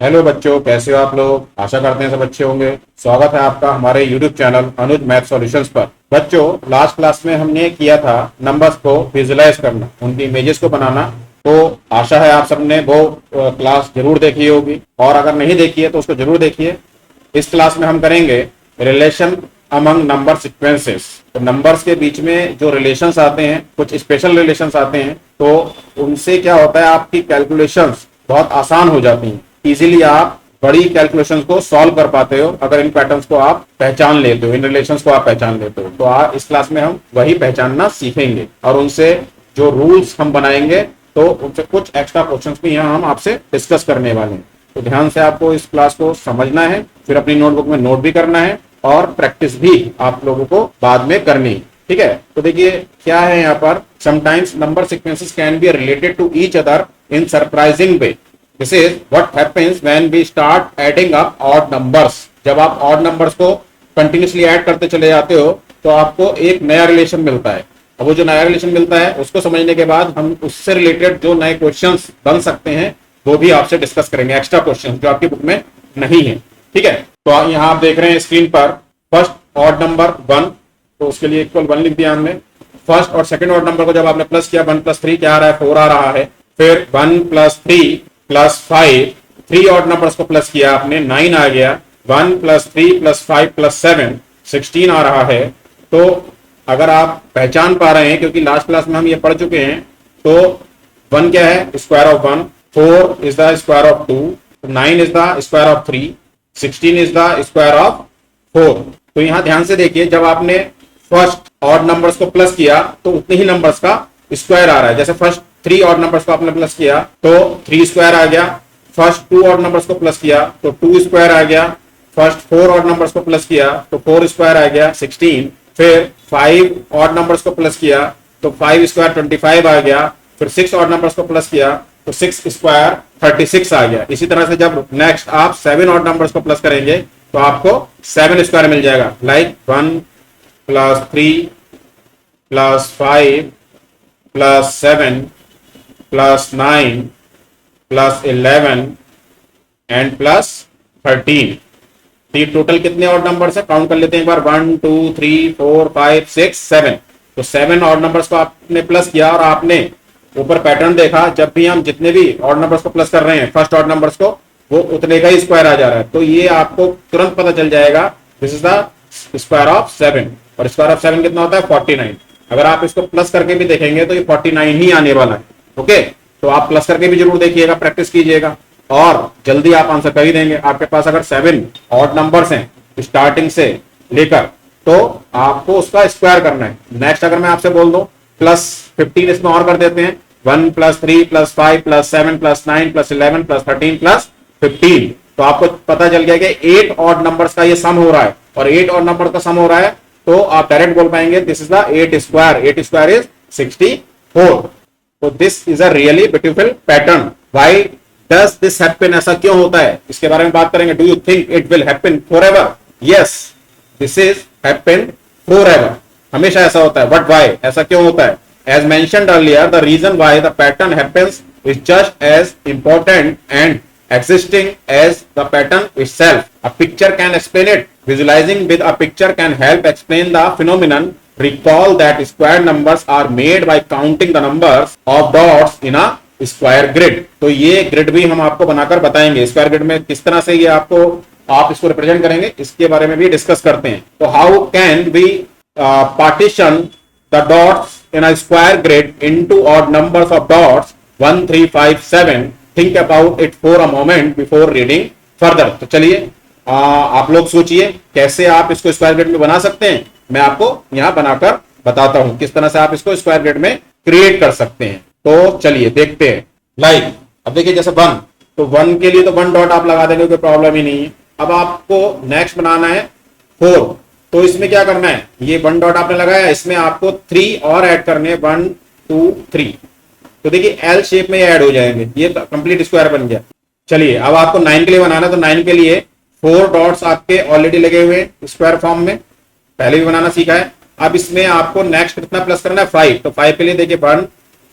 Hello बच्चों, कैसे हो आप लोग। आशा करते हैं सब अच्छे होंगे। स्वागत है आपका हमारे यूट्यूब चैनल अनुज मैथ सॉल्यूशंस पर। बच्चों, लास्ट क्लास में हमने किया था नंबर्स को विजुलाइज करना, उनकी इमेजेस को बनाना। तो आशा है आप सबने वो क्लास जरूर देखी होगी, और अगर नहीं देखी है तो उसको जरूर देखिए। इस क्लास में हम करेंगे रिलेशन अमंग नंबर सीक्वेंसेस। तो नंबर्स के बीच में जो रिलेशंस आते हैं, कुछ स्पेशल रिलेशंस आते हैं, तो उनसे क्या होता है, आपकी कैलकुलेशंस बहुत आसान हो जाती हैं। इजीली आप बड़ी कैलकुलेशंस को सॉल्व कर पाते हो अगर इन पैटर्न्स को आप पहचान लेते हो, इन रिलेशंस को आप पहचान लेते हो। तो इस क्लास में हम वही पहचानना सीखेंगे, और उनसे जो रूल्स हम बनाएंगे, तो उनसे कुछ एक्स्ट्रा क्वेश्चंस भी यहाँ हम आपसे डिस्कस करने वाले हैं। तो ध्यान से आपको इस क्लास को समझना है, फिर अपनी नोटबुक में नोट भी करना है, और प्रैक्टिस भी आप लोगों को बाद में करनी है। ठीक है, तो देखिए क्या है यहाँ पर। Sometimes number sequences can be related to each other in surprising way. This is what happens when we start adding up odd numbers. जब आप ऑड नंबर्स को कंटिन्यूसली ऐड करते चले जाते हो, तो आपको एक नया रिलेशन मिलता है। अब वो जो नया रिलेशन मिलता है, उसको समझने के बाद हम उससे रिलेटेड जो नए क्वेश्चंस बन सकते हैं, वो भी आपसे डिस्कस करेंगे। एक्स्ट्रा क्वेश्चन जो आपकी बुक में नहीं है। ठीक है, तो यहाँ आप देख रहे हैं स्क्रीन पर फर्स्ट ऑड नंबर 1, तो उसके लिए इक्वल 1 लिख दिया हमने। फर्स्ट और सेकंड ऑड नंबर को जब आपने प्लस किया, 1 + 3 क्या आ रहा है, 4 आ रहा है। फिर 1 + 3 + 5, 3 ऑड नंबर्स को प्लस किया आपने, 9 आ गया। 1 + 3 + 5 + 7 16 आ रहा है। तो अगर आप पहचान पा रहे हैं, क्योंकि लास्ट क्लास में हम ये पढ़ चुके हैं, तो 1 क्या है, square of 1, 4 is the square of 2, 9 is the square of 3, 16 is the square of 4। तो यहां ध्यान से देखिए, जब आपने फर्स्ट ऑड नंबर्स को प्लस किया, तो उतने ही नंबर्स का स्क्वायर आ रहा है। जैसे फर्स्ट 3 ऑड नंबर्स को आपने प्लस किया, तो 3 स्क्वायर आ गया। फर्स्ट 2 ऑड नंबर्स को प्लस किया, तो 2 स्क्वायर आ गया। फर्स्ट 4 ऑड नंबर्स को प्लस किया, तो 4 स्क्वायर आ गया, 16। फिर 5 ऑड नंबर्स को प्लस किया, तो 5 स्क्वायर 25 आ गया। फिर 6 ऑड नंबर्स को प्लस किया, तो 6 स्क्वायर 36 आ गया। इसी तरह से जब नेक्स्ट आप 7 ऑड नंबर्स को प्लस करेंगे, तो आपको 7 स्क्वायर मिल जाएगा। Like 1 + 3 + 5 + 7 + 9 + 11 and +13। तो ये टोटल कितने ऑड नंबर्स है, काउंट कर लेते हैं एक बार। 1 2 3 4 5 6 7। तो 7 ऑड नंबर्स को आपने प्लस किया, और आपने ऊपर पैटर्न देखा, जब भी हम जितने भी ऑड नंबर्स को प्लस कर रहे हैं, फर्स्ट ऑड नंबर्स को, वो उतने का ही स्क्वायर आ जा रहा है। तो ये आपको तुरंत पता चल जाएगा, this is the square of 7। और स्क्वायर ऑफ 7 कितना होता है, 49। अगर आप इसको प्लस करके भी देखेंगे, तो ये 49 ही आने वाला है। ओके, तो आप प्लस करके भी जरूर देखिएगा, प्रैक्टिस कीजिएगा, और जल्दी आप आंसर कर ही देंगे। आपके पास अगर 7 ऑड नंबर्स हैं स्टार्टिंग से लेकर, तो आपको उसका स्क्वायर करना है। नेक्स्ट अगर मैं आपसे बोल दूं +15, इसमें और कर देते हैं, 1 + 3 + 5 + 7 + 9 + 11 + 13 + 15। तो आपको पता चल गया कि 8 ऑड नंबर्स का ये सम हो रहा है, और 8 ऑड नंबर का सम हो रहा है, तो आप डायरेक्ट बोल पाएंगे this is the 8 square. 8 square is 64। तो this is a really beautiful pattern. Why does this happen, ऐसा क्यों होता है, इसके बारे में बात करेंगे। Do you think it will happen forever? Yes, this is happen forever, हमेशा ऐसा होता है। बट व्हाई, ऐसा क्यों होता है? As mentioned earlier, the reason why the pattern happens is just as important and existing as the pattern itself. A picture can explain it. Visualizing with a picture can help explain the phenomenon. Recall that square numbers are made by counting the numbers of dots in a square grid. तो ये grid भी हम आपको बनाकर बताएंगे। Square grid में किस तरह से ये आप इसको रिप्रेजेंट करेंगे, इसके बारे में भी डिस्कस करते हैं। तो how can we partition the dots in a square grid into odd numbers of dots 1 3 5 7। Think about it for a moment before reading further. तो चलिए आप लोग सोचिए कैसे आप इसको स्क्वायर ग्रिड में बना सकते हैं। मैं आपको यहां बनाकर बताता हूं किस तरह से आप इसको स्क्वायर ग्रिड में क्रिएट कर सकते हैं। तो चलिए देखते हैं। लाइक अब देखिए, जैसे 1, तो 1 के लिए तो 1 डॉट आप लगा देंगे, कोई प्रॉब्लम ही नहीं है। अब आपको नेक्स्ट बनाना है 4। तो इसमें क्या करना है, ये 1 डॉट आपने लगाया, इसमें आपको 3 और ऐड करने, 1 2 3। तो देखिए एल शेप में ऐड हो जाएंगे, ये कंप्लीट स्क्वायर बन गया। चलिए अब आपको 9 के लिए बनाना, तो 9 के लिए 4 डॉट्स आपके ऑलरेडी लगे हुए स्क्वायर फॉर्म में, पहले भी बनाना सीखा है। अब इसमें आपको नेक्स्ट कितना प्लस करना है, 5। तो 5 के लिए देखिए 1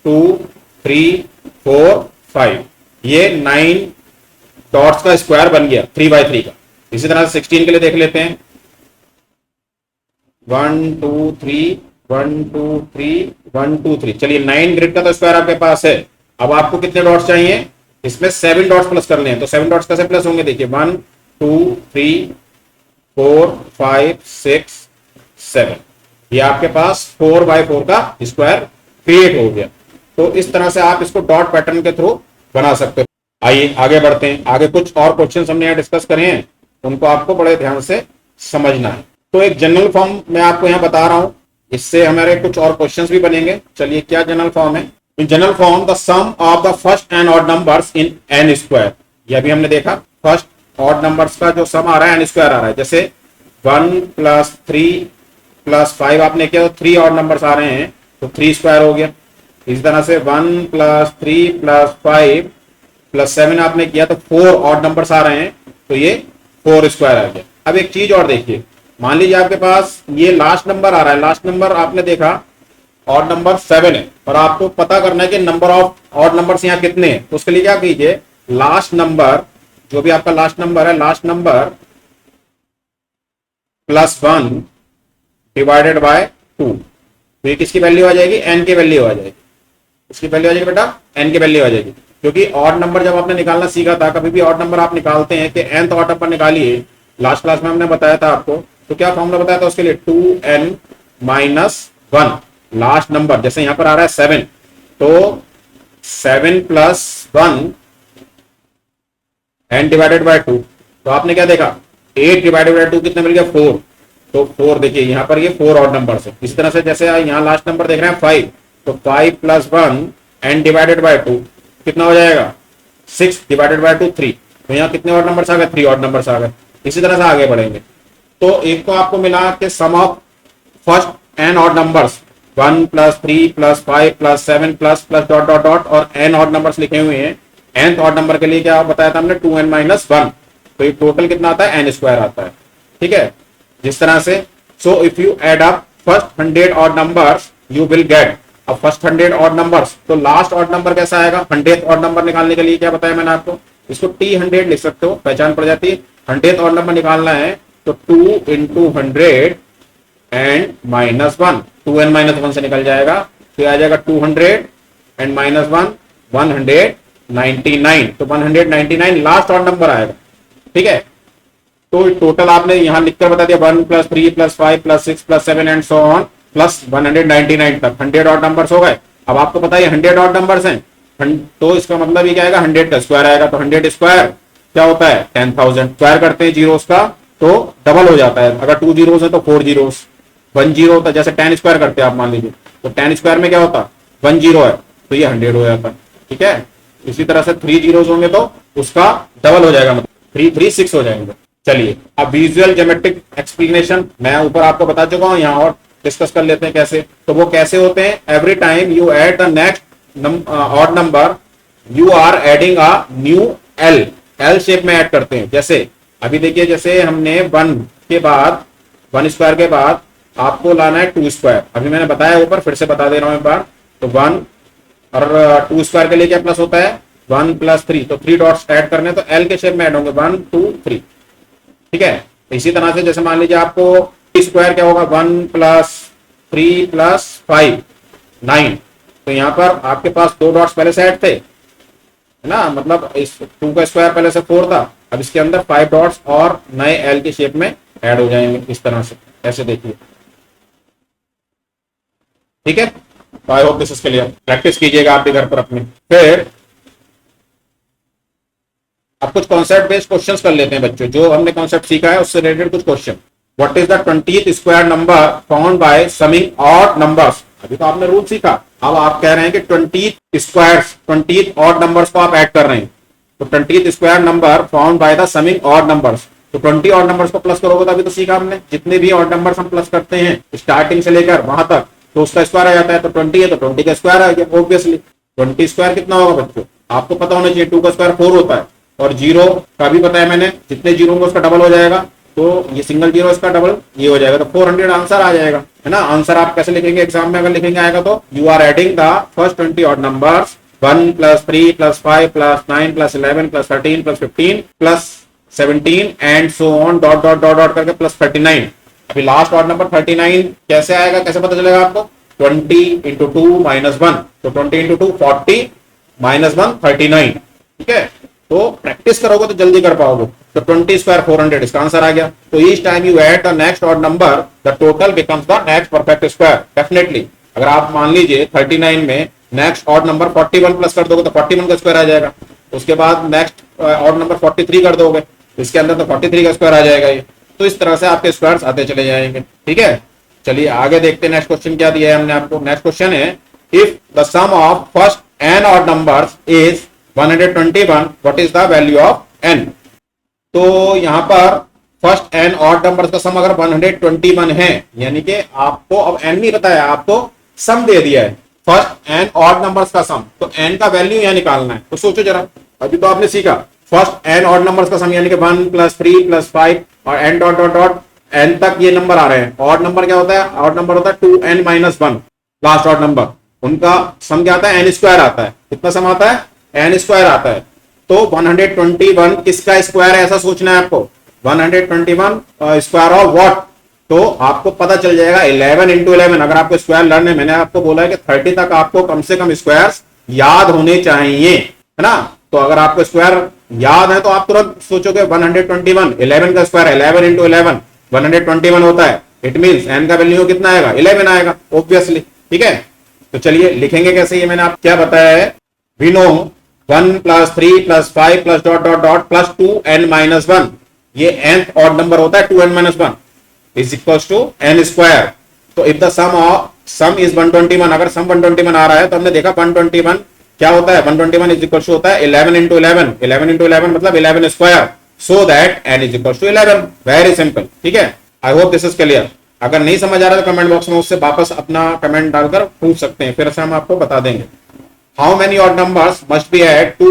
2 3 4 5। ये 9 डॉट्स का स्क्वायर बन गया 3/3 का। इसी तरह से 16 के लिए देख लेते हैं, 1 2 3 1 2 3 1 2 3। चलिए 9 ग्रिड का तो स्क्वायर आपके पास है। अब आपको कितने डॉट्स चाहिए, इसमें 7 डॉट्स प्लस करने हैं। तो 7 डॉट्स कैसे प्लस होंगे, देखिए 1 2 3 4 5 6 7, ये आपके पास 4/4 का स्क्वायर क्रिएट हो गया। तो इस तरह से आप इसको डॉट पैटर्न के थ्रू बना सकते हो। आइए आगे बढ़ते हैं। आगे कुछ और क्वेश्चंस हमने यहाँ डिस्कस करे हैं, उनको आपको बड़े ध्यान से समझना है। तो एक जनरल फॉर्म मैं आपको यहाँ बता रहा हूं, इससे हमारे कुछ और क्वेश्चंस भी बनेंगे। चलिए क्या जनरल फॉर्म है, in general form the sum of the first and odd numbers in n square. यह भी हमने देखा, फर्स्ट ऑड नंबर्स का जो सम आ रहा है एन स्क्वायर आ रहा है। जैसे 1 + 3 + 5 आपने किया तो 3 ऑड नंबर्स आ रहे हैं तो 3 स्क्वायर हो गया। इसी तरह से 1 + 3 + 5 + 7 आपने किया तो 4 ऑड नंबर्स आ रहे हैं तो ये 4 स्क्वायर आ गया। अब एक चीज और देखिए, मान लीजिए आपके पास ये लास्ट नंबर आ रहा है, लास्ट नंबर आपने देखा ऑड नंबर 7 है और आपको पता करना है कि नंबर ऑफ ऑड नंबर्स यहाँ कितने हैं। तो उसके लिए क्या कीजिए, लास्ट नंबर जो भी आपका लास्ट नंबर है, लास्ट नंबर +1 डिवाइडेड बाय 2, तो ये किसकी वैल्यू आ जाएगी, एन की वैल्यू आ जाएगी। इसकी वैल्यू आ जाएगी बेटा, एन की वैल्यू आ जाएगी। क्योंकि ऑड नंबर जब आपने निकालना सीखा था, कभी भी ऑड नंबर आप निकालते हैं कि एनथ ऑड नंबर निकालिए, लास्ट क्लास में हमने बताया था आपको, तो क्या फॉर्मूला बताया था उसके लिए, 2n - 1 लास्ट नंबर। जैसे यहां पर आ रहा है 7, तो 7 + 1 n डिवाइडेड बाय 2, तो आपने क्या देखा 8 डिवाइडेड बाय 2 कितने मिल गया, 4। तो 4 देखिए यहाँ पर ये 4 ऑड नंबर है। इसी तरह से जैसे यहाँ लास्ट नंबर देख रहे हैं 5, तो 5 + 1 n डिवाइडेड बाय 2 कितना हो जाएगा, 6 डिवाइडेड बाय 2 3। तो यहाँ कितने ऑड नंबर्स आ गए, 3 ऑड नंबर्स आ गए। इसी तरह से आगे बढ़ेंगे तो एक तो आपको मिला कि sum of first n odd numbers 1 + 3 + 5 + 7 plus dot dot dot और एन ऑड नंबर्स लिखे हुए हैं। nth ऑड नंबर के लिए क्या बताया था हमने, 2n - 1, तो ये टोटल कितना आता है, n स्क्वायर आता है। ठीक है, जिस तरह से so if you add up first 100 odd numbers you will get, अब फर्स्ट 100 ऑड नंबर्स, तो लास्ट ऑड नंबर कैसा आएगा, 100th ऑड नंबर निकालने के लिए क्या बताया मैंने आपको, इसको T100 लिख सकते हो, पहचान पड़ जाती है। 100th ऑड नंबर निकालना है तो 2 × 100 एंड -1, 2n - 1 से निकल जाएगा, तो आ जाएगा 200 एंड -1 199, तो 199 लास्ट ऑड नंबर आएगा। ठीक है, तो टोटल आपने यहां लिखकर बता दिया 1 + 3 + 5 + 6 + 7 एंड सो ऑन प्लस 199 तक 100 ऑड नंबर्स हो गए। अब आपको पता है 100 ऑड नंबर्स हैं, तो इसका मतलब ये क्या आएगा, 100 का स्क्वायर आएगा। तो 100 स्क्वायर क्या होता है, 10,000। स्क्वायर करते हैं जीरोस का तो डबल हो जाता है, अगर 2 जीरोस है तो 4 जीरोस, 1 जीरो होता है। जैसे 10 स्क्वायर करते हैं आप मान लीजिए, तो 10 स्क्वायर में क्या होता, 1 जीरो है तो ये 100 हो जाता है। ठीक है, इसी तरह से 3 जीरोस होंगे तो उसका डबल हो जाएगा, मतलब 3 3 6 हो जाएंगे। चलिए अब विजुअल ज्योमेट्रिक एक्सप्लेनेशन मैं ऊपर आपको बता चुका हूं, यहाँ और डिस्कस कर लेते हैं कैसे। तो वो कैसे होते हैं, every time you add the next odd number you are adding a new L shape में ऐड करते हैं। जैसे अभी देखिए, जैसे हमने 1 के बाद 1 स्क्वायर के बाद आपको लाना है 2 स्क्वायर, अभी मैंने बताया ऊपर, फिर से बता दे रहा हूं एक बार। तो 1 और 2 स्क्वायर के लिए क्या प्लस होता है, 1 + 3, तो 3 डॉट्स ऐड करने, तो एल के शेप में ऐड होंगे 1 2 3। ठीक है, इसी तरह से जैसे मान लीजिए आपको स्क्वायर क्या होगा, 1 + 3 + 5 9, तो यहाँ पर आपके पास 2 डॉट्स पहले से ऐड थे, है ना, मतलब इस 2 का स्क्वायर पहले से 4 था, अब इसके अंदर 5 डॉट्स और नए एल के शेप में ऐड हो जाएंगे इस तरह से, ऐसे देखिए। ठीक है, I hope this is clear, practice कीजिएगा आप भी घर पर अपने। फिर अब कुछ कॉन्सेप्ट बेस्ड क्वेश्चंस कर लेते हैं बच्चों, जो हमने कॉन्सेप्ट सीखा है उससे रिलेटेड कुछ question. What is the 20th square number found by summing odd numbers. अभी तो आपने रूल सीखा, अब आप कह रहे हैं कि 20th squares, 20th odd numbers को आप ऐड कर रहे हैं। तो 20th square number found by the summing odd numbers, तो 20 ऑड नंबर्स को प्लस करोगे तो अभी तो सीखा हमने, जितने भी ऑड नंबर्स हम प्लस करते हैं स्टार्टिंग से लेकर वहां तक, तो उसका स्क्वायर आ जाता है। तो 20 है तो 20 का स्क्वायर आ गया ऑब्वियसली। 20 स्क्वायर कितना होगा बच्चों, आपको पता होना चाहिए, 2 का स्क्वायर 4 होता है, और 0 का भी पता है मैंने, जितने जीरो होंगे उसका डबल हो जाएगा, तो ये सिंगल जीरो इसका डबल ये हो जाएगा, तो 400 आंसर आ जाएगा, है ना। आंसर आप कैसे लिखेंगे एग्जाम में, अगर लिखेंगे आएगा तो you are adding the first 20 odd numbers 1 plus 3 plus 5 plus 9 plus 11 plus 13 plus 15 plus 17 and so on dot dot dot dot करके प्लस 39। अभी लास्ट ऑड नंबर 39 कैसे आएगा, कैसे पता चलेगा आपको? 20 इंटू 2 माइनस 1, तो 20 इंटू 2 40 माइनस 1 39। ठीक है, तो प्रैक्टिस करोगे तो जल्दी कर पाओगे। तो 20 स्क्वायर 400, इसका आंसर आ गया। तो each time you add the next odd number the total becomes the next perfect square. Definitely अगर आप मान लीजिए 39 में नेक्स्ट ऑड नंबर 41 प्लस कर दोगे तो 41 का स्क्वायर आ जाएगा। उसके बाद नेक्स्ट ऑड नंबर 43 कर दोगे, इसके अंदर तो 43 का स्क्वायर आ जाएगा ये। तो इस तरह से आपके स्क्वायर्स आते चले जाएंगे। ठीक है, चलिए आगे देखते हैं नेक्स्ट क्वेश्चन क्या दिया है हमने आपको। नेक्स्ट क्वेश्चन है, if the sum of first n odd numbers is 121, what is the value of n? तो यहां पर फर्स्ट n ऑड नंबर्स का सम अगर 121 है, यानी कि आपको अब n नहीं बताया, आपको सम दे दिया है फर्स्ट n ऑड नंबर्स का सम, तो n का वैल्यू यहां निकालना है। तो सोचो जरा, अभी तो आपने सीखा फर्स्ट n ऑड नंबर्स का सम यानी कि 1 प्लस 3 प्लस 5 और n dot dot dot n तक ये नंबर आ रहे हैं। ऑड नंबर क्या होता है? ऑड नंबर होता है 2n minus 1, last odd number, उनका सम क्या आता है? n स्क्वायर आता है। कितना सम आता है? n स्क्वायर आता है। तो 121 किसका स्क्वायर है, ऐसा सोचना है आपको। 121 स्क्वायर ऑफ व्हाट? तो आपको पता चल जाएगा 11 इंटू 11। अगर आपको स्क्वायर लर्न है, मैंने आपको बोला है कि 30 तक आपको कम से कम स्क्वायर्स याद होने चाहिए, है ना। तो अगर आपको स्क्वायर याद है तो आप तुरंत सोचोगे 121, 11 का स्क्वायर 11 इंटू 11 121 होता है। इट मींस n का वैल्यू कितना आएगा? 11 आएगा ऑब्वियसली। ठीक है, तो चलिए लिखेंगे कैसे, ये मैंने आपको क्या बताया है। We know 1 plus 3 plus 5 plus dot dot dot plus 2n minus 1, ये nth ऑड नंबर होता है 2n minus 1 is equals to n square. तो इफ द सम इज 121, अगर सम 121 आ रहा है तो हमने देखा 121 क्या होता है? 121 इज इक्वल्स टू होता है 11 इंटू 11, 11 इंटू 11 मतलब 11 square, so that n is equals to 11। Very simple. ठीक है, I hope this is clear. अगर नहीं समझ आ रहा तो कमेंट बॉक्स में उससे वापस अपना कमेंट डालकर पूछ सकते हैं, फिर से हम आपको बता देंगे। How many odd numbers must be add to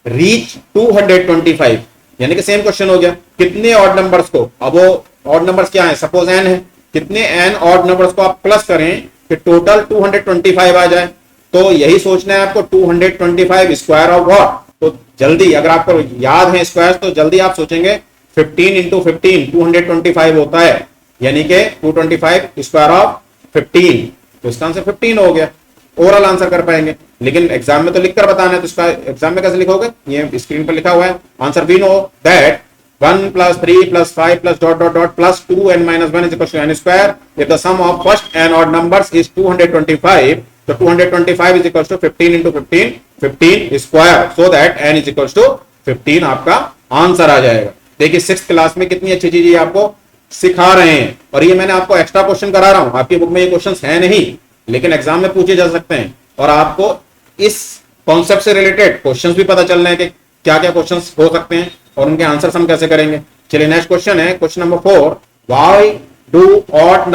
reach 225, यानी कि सेम क्वेश्चन हो गया, कितने ऑड नंबर्स को, अब वो ऑड नंबर्स क्या है, सपोज n है, कितने n ऑड नंबर्स को आप प्लस करें कि टोटल 225 आ जाए। तो यही सोचना है आपको, 225 स्क्वायर ऑफ व्हाट। तो जल्दी अगर आपको याद है स्क्वायर तो जल्दी आप सोचेंगे 15 इंटू 15 225 होता है, यानी कि 225 स्क्वायर ऑफ 15, तो इसका आंसर 15 हो गया। ओवरऑल आंसर कर पाएंगे, लेकिन एग्जाम में तो लिखकर बताना है, तो इसका एग्जाम में कैसे लिखोगे? ये स्क्रीन पर लिखा हुआ है answer. We know that 1 plus 3 plus 5 plus dot dot dot plus 2n minus 1 is equal to n square. If the sum of first n odd numbers is 225, तो 225 is equal to 15 into 15 15 square, so that n is equal to 15 आपका answer आ जाएगा। देखिए 6th class में कितनी अच्छी चीज आपको सिखा रहे हैं, और ये मैंने आपको एक्स्ट्रा क्वेश्चन करा रहा हूं। आपकी बुक में ये क्वेश्चंस है नहीं, लेकिन एग्जाम में पूछे जा सकते हैं, और आपको इस कॉन्सेप्ट से रिलेटेड क्वेश्चंस भी पता चल रहे हैं कि क्या क्या क्वेश्चंस हो सकते हैं और उनके आंसर हम कैसे करेंगे। चलिए नेक्स्ट क्वेश्चन है, question number 4, why do odd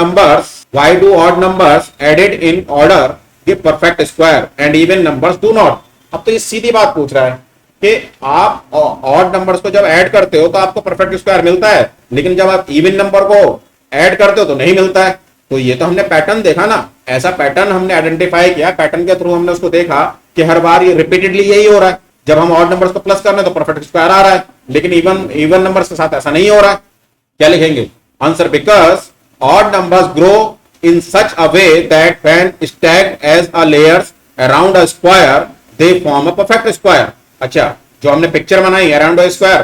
numbers added in order give perfect square and even numbers do not. अब तो ये सीधी बात पूछ रहा है कि आप ऑड नंबर्स को जब ऐड करते हो तो आपको परफेक्ट स्क्वायर मिलता है, लेकिन जब आप इवन नंबर को ऐड करते हो तो नहीं मिलता है। तो ये तो हमने पैटर्न देखा ना, ऐसा पैटर्न हमने आइडेंटिफाई किया, पैटर्न के थ्रू हमने उसको देखा कि हर बार ये रिपीटेडली यही हो रहा है। जब हम ऑड नंबर्स को प्लस कर रहे हैं तो परफेक्ट स्क्वायर आ रहा है, लेकिन इवन नंबर्स के साथ ऐसा नहीं हो रहा है। क्या लिखेंगे answer? Because odd numbers grow in such a way that when stacked as a layers around a square they form a perfect square। अच्छा, जो हमने पिक्चर बनाई अराउंड अ स्क्वायर,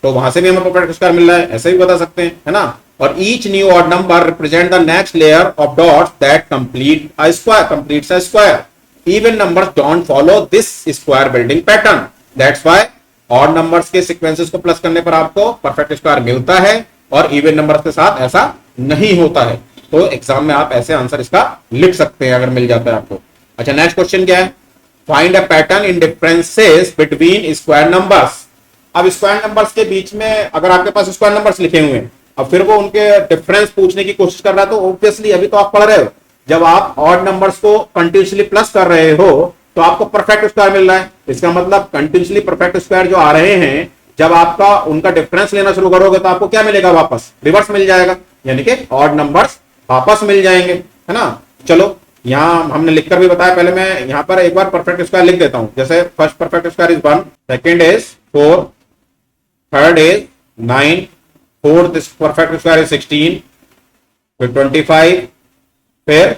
तो वहां से भी हमें परफेक्ट स्क्वायर मिल रहा है, ऐसे भी बता सकते हैं, है ना। और each new odd number represent the next layer of dots that completes a square। Even numbers don't follow this square building pattern, that's why odd numbers के सीक्वेंसेस को प्लस करने पर आपको परफेक्ट स्क्वायर मिलता है, और इवन नंबर्स के साथ ऐसा नहीं होता है। तो एग्जाम में आप ऐसे आंसर इसका लिख सकते हैं अगर मिल जाता है आपको। अच्छा, नेक्स्ट क्वेश्चन क्या है? Find a pattern in differences between square numbers. अब स्क्वायर नंबर्स के बीच में अगर आपके पास स्क्वायर नंबर्स लिखे हुए हैं, अब फिर वो उनके डिफरेंस पूछने की कोशिश कर रहा है, तो ऑब्वियसली अभी तो आप पढ़ रहे हो, जब आप ऑड नंबर्स को कंटिन्यूअसली प्लस कर रहे हो तो आपको परफेक्ट स्क्वायर मिल रहा है। इसका मतलब कंटिन्यूअसली परफेक्ट स्क्वायर जो आ रहे हैं, जब आपका उनका डिफरेंस लेना शुरू करोगे तो आपको क्या मिलेगा? वापस रिवर्स मिल जाएगा, यानी कि ऑड नंबर्स वापस मिल जाएंगे, है ना। चलो यहाँ हमने लिखकर भी बताया, पहले मैं यहाँ पर एक बार परफेक्ट स्क्वायर लिख देता हूं। जैसे first perfect square is 1, second is 4, third is 9, fourth perfect square is 16, फिर 25, फिर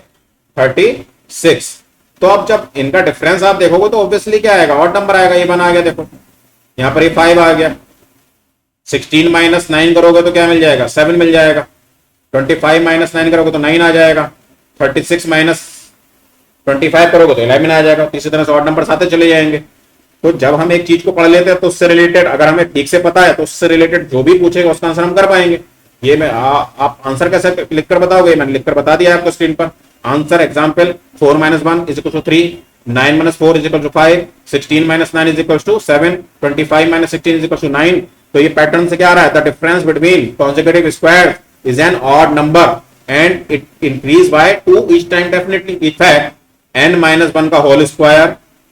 36। तो अब जब इनका डिफरेंस आप देखोगे तो ऑब्वियसली क्या आएगा, ऑड नंबर आएगा। ये बना आ गया, देखो यहां पर ये 5 आ गया। 16 माइनस 9 करोगे तो क्या मिल जाएगा, 7 मिल जाएगा। 25 माइनस 9 करोगे तो 9 आ जाएगा। 36 माइनस 25 करोगे तो 11 आ जाएगा। इसी तरह से ऑड नंबर आते चले जाएंगे। तो जब हम एक चीज को पढ़ लेते हैं तो उससे रिलेटेड अगर हमें ठीक से पता है तो उससे रिलेटेड जो भी पूछेगा उसका आंसर हम कर पाएंगे। ये मैं आप आंसर कैसे लिखकर बताओगे, मैंने लिखकर बता दिया आपको स्क्रीन पर। Answer example 4 minus 1 is equal to 3, 9 minus 4 is equal to 5, 16 minus 9 is equal to 7, 25 minus 16 is equal to 9। तो ये पैटर्न से क्या आ रहा है, the difference between consecutive squares is an odd number and it increase by 2 each time definitely. In fact, n minus 1 का whole square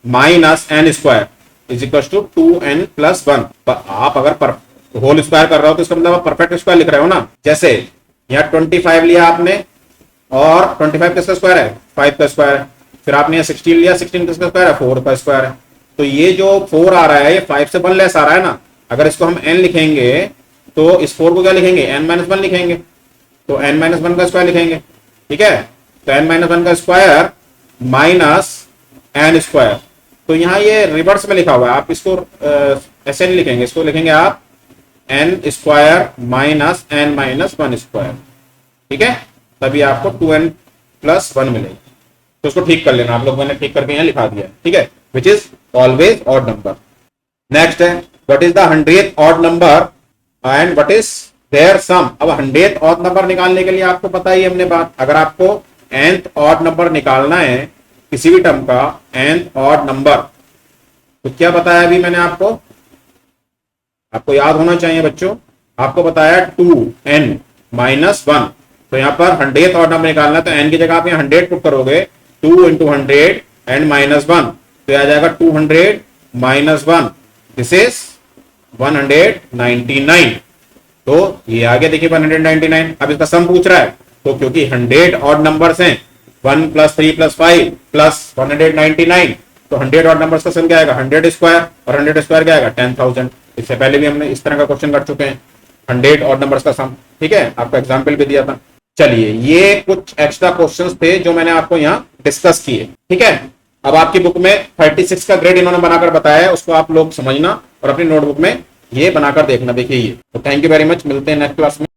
minus n square is equals to 2n plus 1। पर आप अगर whole square कर रहे हो तो इसका मतलब आप परफेक्ट स्क्वायर लिख रहे हो ना। जैसे यहाँ 25 लिया आपने और 25 किसका स्क्वायर है, 5 का स्क्वायर है। फिर आपने यहाँ 16 लिया, 16 किसका स्क्वायर है, 4 का स्क्वायर है। तो ये जो 4 आ रहा है ये 5 से 1 लेस आ रहा है ना। अगर इसको हम n लिखेंगे तो इस 4 को क्या लिखेंगे, n माइनस 1 लिखेंगे। तो n माइनस 1 का स्क्वायर लिखेंगे, ठीक है। तो n माइनस 1 का स्क्वायर माइनस n स्क्वायर। तो यहाँ ये रिवर्स में लिखा हुआ है, आप इसको ऐसे नहीं लिखेंगे, इसको लिखेंगे आप n square minus n minus 1 square, ठीक है। तभी आपको 2n प्लस 1 मिलेगी। तो उसको ठीक कर लेना आप लोग, मैंने ठीक करके यहाँ लिखा दिया है, ठीक है। Which is always odd number. Next है what is the 100th odd number and what is their sum. अब 100th ऑड नंबर निकालने के लिए आपको पता ही हमने बात, अगर आपको nth ऑड नंबर निकालना है किसी भी टर्म का nth ऑड नंबर, तो क्या बताया अभी मैंने आपको याद होना चाहिए बच्चों। आपको बताया 2n माइनस 1। तो यहाँ पर 100th ऑड नंबर निकालना है तो n की जगह आप यहाँ 100 पुट करोगे, 2 इंटू 100 एंड माइनस 1, तो आ जाएगा 200 माइनस 1, दिस इज 199। तो ये आगे देखिए 199। अब इसका सम पूछ रहा है, तो क्योंकि 100 ऑड नंबर्स हैं, 1 प्लस 3 प्लस 5 प्लस 199, तो 100 ऑड नंबर्स का सम क्या आएगा, 100 स्क्वायर, और 100 स्क्वायर क्या आएगा, 10,000। इससे पहले भी हमने इस तरह का क्वेश्चन कर चुके हैं, 100 ऑड नंबर्स का सम, ठीक है। आपको एग्जाम्पल भी दिया था। चलिए ये कुछ एक्स्ट्रा क्वेश्चंस थे जो मैंने आपको यहाँ डिस्कस किए, ठीक है। अब आपकी बुक में 36 का ग्रेड इन्होंने बनाकर बताया है, उसको आप लोग समझना और अपनी नोटबुक में ये बनाकर देखना। देखिए ये, तो थैंक यू वेरी मच, मिलते हैं नेक्स्ट क्लास में।